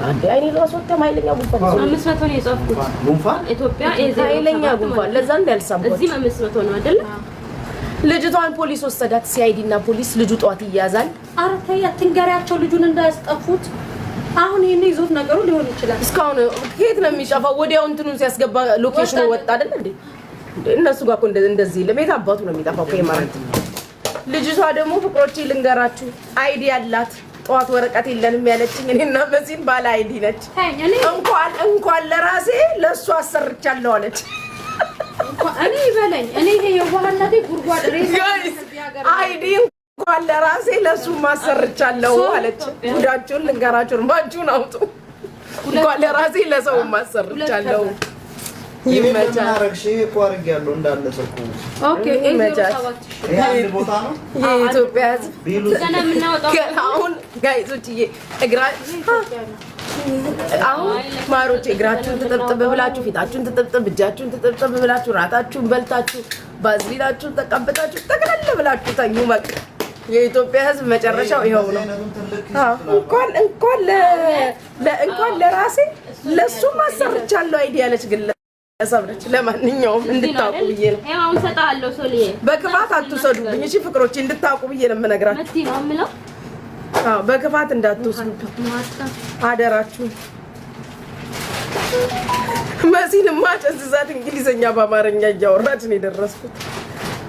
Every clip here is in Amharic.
አንዴ አይኔ ራስ ወጣ ማይለኛ ጉንፋን 500 ነው የጻፍኩት ጉንፋን ኢትዮጵያ ማይለኛ ጉንፋን ለዛ እንዳልሰማው እዚህ 500 ነው አይደል ልጅቷን ፖሊስ ወሰዳት ሲአይዲና ፖሊስ ልጁ ጧት ይያዛል አረተያ ትንገሪያቸው ልጁን እንዳያስጠፉት አሁን ይሄን ይዞት ነገሩ ሊሆን ይችላል እስካሁን ከየት ነው የሚጠፋው ወዲያው እንትኑን ሲያስገባ ሎኬሽኑ ወጣ አይደል እንዴ እነሱ ጋር እኮ እንደዚህ ለቤት አባቱ ነው የሚጠፋው ከማለት ልጅቷ ደግሞ ፍቅሮቼ ልንገራችሁ አይዲ ያላት ጧት ወረቀት የለንም ያለችኝ እኔና በዚህም ባለ አይዲ ነች እንኳን ለራሴ ለሱ አሰርቻለሁ አለች እኔ ይበለኝ እኔ ይሄ የዋህነቴ ጉርጓድ ሬሳ አይዲ እንኳን ለራሴ ለሱ ማሰርቻለሁ አለች ጉዳችሁን ልንገራችሁ ማንቹን አውጡ እንኳን ለራሴ ለሰው ማሰርቻለሁ ይመቻል አረግሽ ቆርግ ያለው እንዳለ ሰኩ ኦኬ ይመቻል ይሄ ቦታ ነው የኢትዮጵያ ህዝብ ገና ምናወጣው አሁን ጋይዞችዬ አሁን ማሮች እግራችሁን ተጠብጠብ ብላችሁ ፊታችሁን ተጠብጠብ እጃችሁን ተጠብጠብ ብላችሁ ራታችሁን በልታችሁ ባዝሊናችሁን ተቀብጣችሁ ተከለለ ብላችሁ ተኙ በቃ የኢትዮጵያ ህዝብ መጨረሻው ይሄው ነው እንኳን ለራሴ ለሱ ማሰርቻለሁ አይዲያለች ግን ለሰብረች ለማንኛውም እንድታውቁ ብዬ ነው አሁን ሰጣለሁ ሶሊዬ በክፋት አትወሰዱብኝ እሺ ፍቅሮቼ እንድታውቁ ብዬ ነው የምነግራችሁ መቲ ነው የምለው በክፋት እንዳትወስዱ አደራችሁ መሲንማ ጨዝዛት እንግሊዘኛ በአማርኛ እያወራች ነው የደረስኩት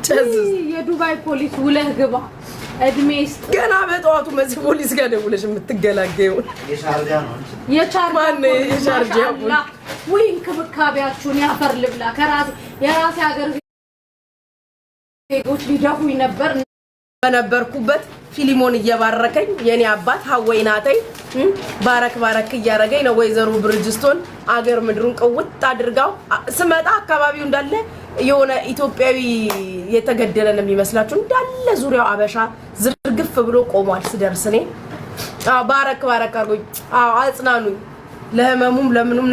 ጨዝዝ የዱባይ ፖሊስ ውለህ ግባ እድሜስ ገና በጠዋቱ መሲ ፖሊስ ጋር ደውለሽ የምትገላገዩ የሻርጃ ነው የሻርጃ ወይ እንክብካቤያችሁን ያፈር ልብላ የራሴ ሀገር ዜጎች ሊደፉኝ ነበር በነበርኩበት ፊሊሞን እየባረከኝ የኔ አባት ሀወይናተይ ባረክ እያረገኝ ነው ወይዘሮ ብርጅስቶን አገር ምድሩን ቀውጥ አድርጋው ስመጣ አካባቢው እንዳለ የሆነ ኢትዮጵያዊ የተገደለ ነው የሚመስላችሁ እንዳለ ዙሪያው አበሻ ዝርግፍ ብሎ ቆሟል ስደርስኔ ባረክ አርጎኝ አጽናኑኝ ለህመሙም ለምኑም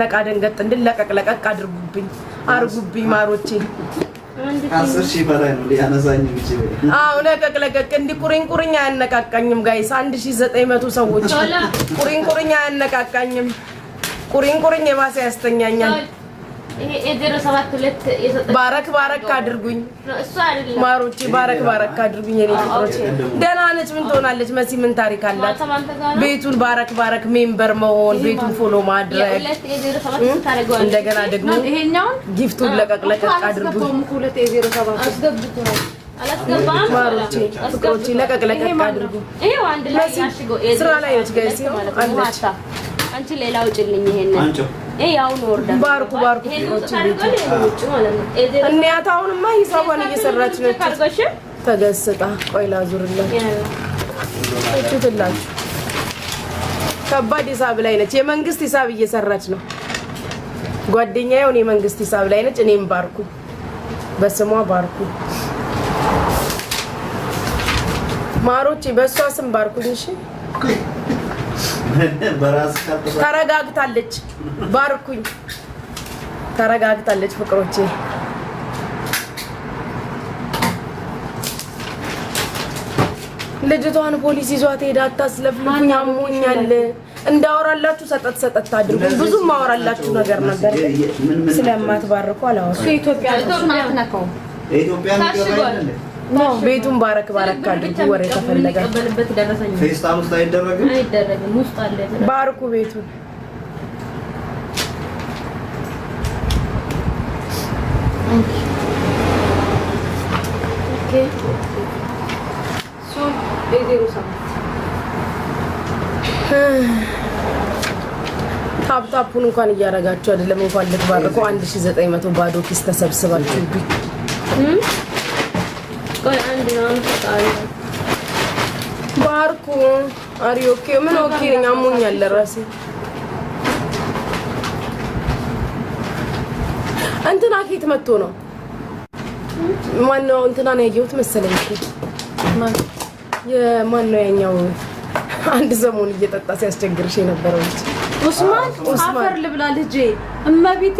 ነቃ ደንገጥ እንድል ለቀቅ አድርጉብኝ ማሮቼ 10,000 በላይ ነው ሊያነሳኝ ይችላል ለቀቅ እንዲ ቁሪኝ አያነቃቃኝም ጋይስ 1900 ሰዎች ቁሪኝ አያነቃቃኝም ቁሪኝ የባሰ ያስተኛኛል ይሄ ኤ072 የሰጠ ባረክ አድርጉኝ እሱ አይደለም ማሮቼ ባረክ አድርጉኝ የኔ ፍቅሮች ደህና ነች ምን ትሆናለች መሲ ምን ታሪክ አላት ቤቱን ባረክ ሜምበር መሆን ቤቱን ፎሎ ማድረግ እንደገና ደግሞ ይሄኛው ጊፍቱን ለቀቅ አድርጉኝ 2 ኤ07 አስገብቶ አላስገባም ማሮቼ ፍቅሮቼ ለቀቅ አድርጉ ይሄው አንድ ላይ ያሽጎ ስራ ላይ ነች ጋይስ አለች አንቺ ሌላው ጭልኝ ይሄንን አንቺ ያው ነው ወርዳ ባርኩ ፍቅሮቼ እናታውንማ ሂሳቧን እየሰራች ነው ተገስጣ ቆይ ላዙርላት እችትላችሁ ከባድ ሂሳብ ላይ ነች የመንግስት ሂሳብ እየሰራች ነው ጓደኛዬ የመንግስት ሂሳብ ላይ ነች እኔም ባርኩ በስሟ ባርኩ ማሮቼ በሷ ስም ባርኩኝ እሺ በራስ ተረጋግታለች ባርኩኝ ተረጋግታለች ፍቅሮቼ ልጅቷን ፖሊስ ይዟት ሄዳ አታስለፍልኝ አሞኛል እንዳወራላችሁ ሰጠት አድርጉ ብዙ ማወራላችሁ ነገር ነበር ስለማትባርኩ አላወራ ኢትዮጵያ ነው ኢትዮጵያ ነው ነው ቤቱን ባረክ አድርጉ ወሬ ተፈለገ ተቀበልበት ደረሰኝ ፌስታል ውስጥ አይደረግም ውስጥ አለ ባርኩ ቤቱን ኦኬ ሶ ኤ07 ታፕታፑን እንኳን እያረጋችሁ አይደለም እንኳን ልትባርኩ 1900 ባዶ ኪስ ተሰብስባችሁብኝ ቆይ አንድ ነው አንተ ባርኩ አሪ ኦኬ ምን ኦኬ ነኝ አሞኛል ለራሴ እንትና ኬት መጥቶ ነው ማነው እንትና ነው ያየሁት መሰለኝ የማነው ያኛው አንድ ዘመን እየጠጣ ሲያስቸግርሽ የነበረው ልጅ ኡስማን አፈር ልብላ ልጄ እመቤቴ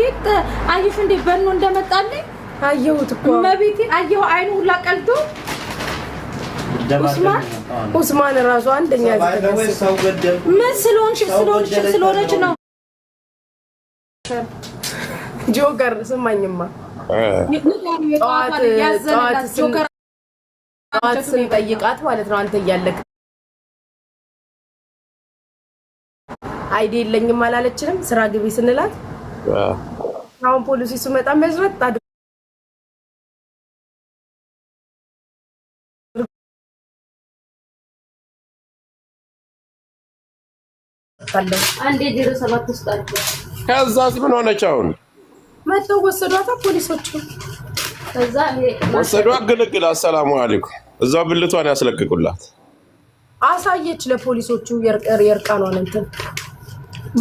አይሽ እንደ በእኑ እንደመጣልኝ አየሁት እኮ እመቤቴ አየሁ አይኑ ሁላ ቀልቶ ኡስማን ኡስማን ራሱ አንደኛ ሰው ገደልኩ ምን ስለሆነች ነው ጆከር ስማኝማ ጠዋት ስንጠይቃት ማለት ነው አንተ እያለክ አይዲ የለኝም አላለችንም ስራ ግቢ ስንላት አሁን ፖሊስ ሲመጣ መዝረጥ አንዴ 07 ውስጥ አለ ከዛስ ምን ሆነች አሁን መተው ወሰዷታ ፖሊሶቹ ከዛ ወሰዷት ግልግል አሰላሙ አለይኩም እዛው ብልቷን ያስለቅቁላት አሳየች ለፖሊሶቹ የርቃኗን እንትን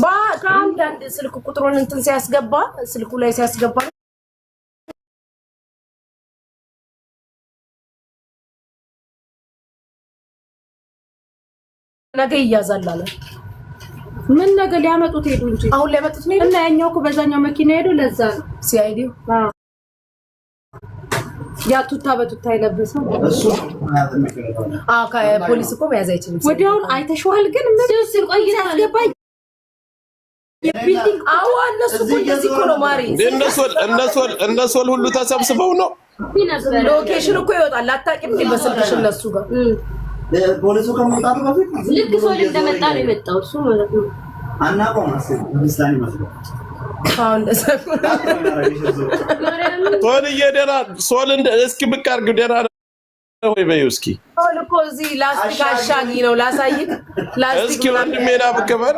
በአንድ ስልክ ቁጥሩን እንትን ሲያስገባ ስልኩ ላይ ሲያስገባ ነገ ይያዛል ምን ነገር ሊያመጡት ሄዱ እንጂ አሁን ሊያመጡት ነው እና ያኛው እኮ በዛኛው መኪና ሄዱ ለዛ ሲአይዲው ያ ቱታ በቱታ የለበሰው እሱ ፖሊስ እኮ መያዝ አይችልም ወዲያውን አይተሽዋል ግን ምን ሲቆይ ያስገባኝ የቢልዲንግ እነሱ እኮ እንደዚህ እኮ ነው ማሪ እነሱ ሁሉ ተሰብስበው ነው ሎኬሽን እኮ ይወጣል አታውቂም በስልክሽ እነሱ ጋር ፖሊሱ ከመምጣቱ በፊት ልክ ሰው እንደመጣ ነው የመጣው እሱ ማለት ነው አናቆም አስታኒ መስሎ ቶል እየደራ ሶል እንደ እስኪ ብቅ አድርግ ደራ ወይ በይው እስኪ ሶል እኮ እዚህ ላስቲክ አሻጊ ነው ላሳይክ ላስቲክ እስኪ ወንድሜ ና ብከበር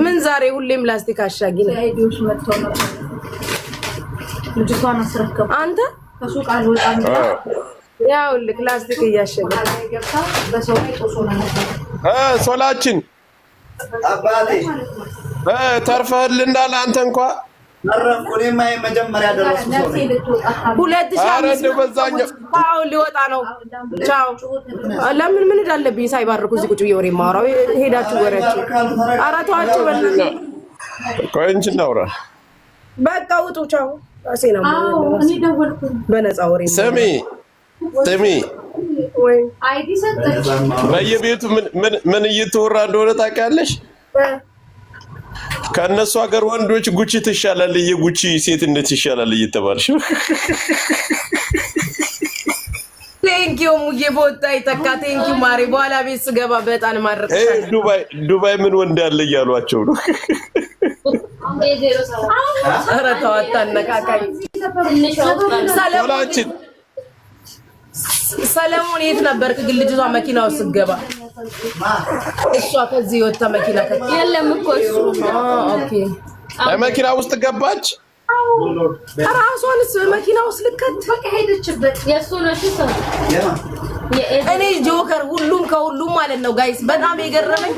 ምን ዛሬ ሁሌም ላስቲክ አሻጊ ነው አይዲዎች መጥተው ነው ልጅቷን አስረከቡ አንተ ከሱቅ አልወጣም ያው ላስቲክ እያሸገ ገብታ በሰው ላይ ጦሶ ነው ሶላችን አባቴ ተርፈህልናል አንተ እንኳን አረፍኩ እኔማ የመጀመሪያ ደረሱ ሰው ነኝ 2000 ታው ሊወጣ ነው ቻው ለምን ምን እንዳለብኝ ሳይባርኩ እዚህ ቁጭ ወሬ ማውራው ሄዳችሁ ወሬያችሁ አራቷቸው በእናትህ ቆይ እንጂ እናውራ በቃ ውጡ ቻው አሴና እኔ ደወልኩ በነፃ ወሬ ስሚ ወይ አይዲ ሰጠች በየቤቱ ምን እየተወራ እንደሆነ ታውቂያለሽ ከነሱ ሀገር ወንዶች ጉቺ ትሻላል የጉቺ ሴትነት ይሻላል እየተባልሽ ቴንኪው ሙዬ ቦታ ይተካ ቴንኪው ማሪ በኋላ ቤት ስገባ በጣም ማረጥሻለሁ ዱባይ ምን ወንድ ያለ እያሏቸው ነው ኧረ ተው አታነካካኝ ሰለሞን የት ነበርክ ግን ልጅቷ መኪናው ስገባ እሷ ከዚህ ወጣ መኪና የለም እኮ እሱ ኦኬ መኪና ውስጥ ገባች ራሷንስ መኪና ውስጥ ልከት በቃ ሄደችበት የሱ ነው እሱ እኔ ጆከር ሁሉም ከሁሉም ማለት ነው ጋይስ በጣም የገረመኝ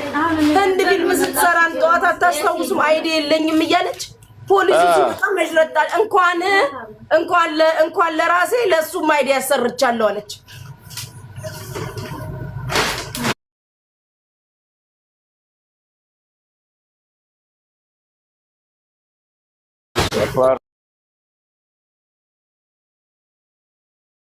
ህንድ ፊልም ስትሰራን ጠዋት አታስታውሱም አይዲ የለኝም እያለች ፖሊሱ በጣም መሽረጣል እንኳን ለራሴ ለሱ አይዲ ያሰርቻለሁ አለች